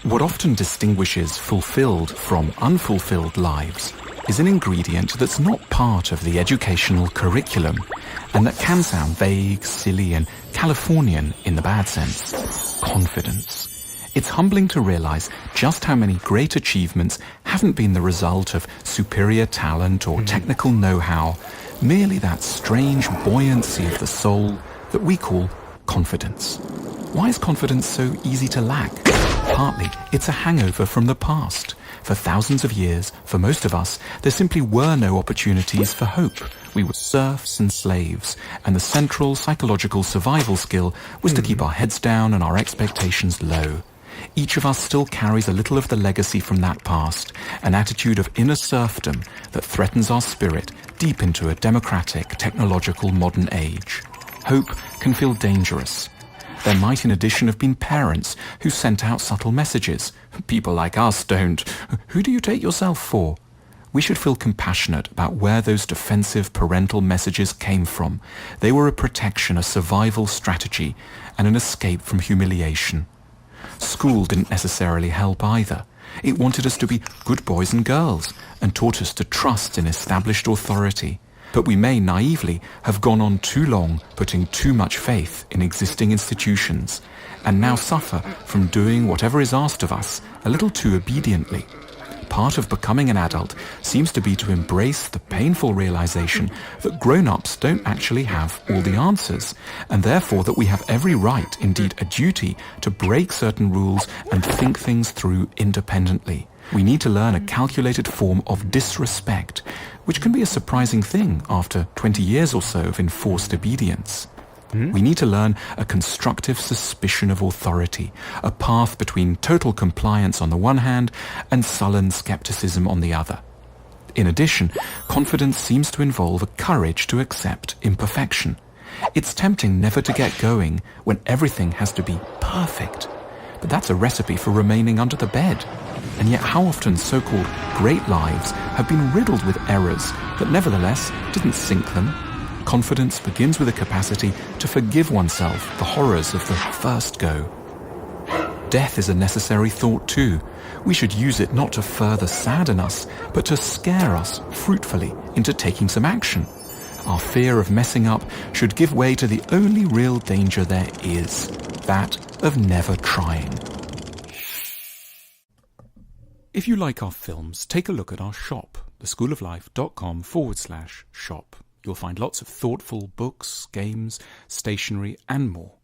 What often distinguishes fulfilled from unfulfilled lives is an ingredient that's not part of the educational curriculum and that can sound vague, silly and Californian in the bad sense. Confidence. It's humbling to realize just how many great achievements haven't been the result of superior talent or technical know-how, merely that strange buoyancy of the soul that we call confidence. Why is confidence so easy to lack? Partly, it's a hangover from the past. For thousands of years, for most of us, there simply were no opportunities for hope. We were serfs and slaves, and the central psychological survival skill was to keep our heads down and our expectations low. Each of us still carries a little of the legacy from that past, an attitude of inner serfdom that threatens our spirit deep into a democratic, technological modern age. Hope can feel dangerous. There might in addition have been parents who sent out subtle messages. People like us don't. Who do you take yourself for? We should feel compassionate about where those defensive parental messages came from. They were a protection, a survival strategy, and an escape from humiliation. School didn't necessarily help either. It wanted us to be good boys and girls and taught us to trust in established authority. But we may naively have gone on too long putting too much faith in existing institutions and now suffer from doing whatever is asked of us a little too obediently. Part of becoming an adult seems to be to embrace the painful realization that grown-ups don't actually have all the answers, and therefore that we have every right, indeed a duty, to break certain rules and think things through independently. We need to learn a calculated form of disrespect, which can be a surprising thing after 20 years or so of enforced obedience. We need to learn a constructive suspicion of authority, a path between total compliance on the one hand and sullen skepticism on the other. In addition, confidence seems to involve a courage to accept imperfection. It's tempting never to get going when everything has to be perfect. But that's a recipe for remaining under the bed. And yet how often so-called great lives have been riddled with errors that nevertheless didn't sink them. Confidence begins with a capacity to forgive oneself the horrors of the first go. Death is a necessary thought too. We should use it not to further sadden us, but to scare us fruitfully into taking some action. Our fear of messing up should give way to the only real danger there is, that of never trying. If you like our films, take a look at our shop, theschooloflife.com/shop. You'll find lots of thoughtful books, games, stationery, and more.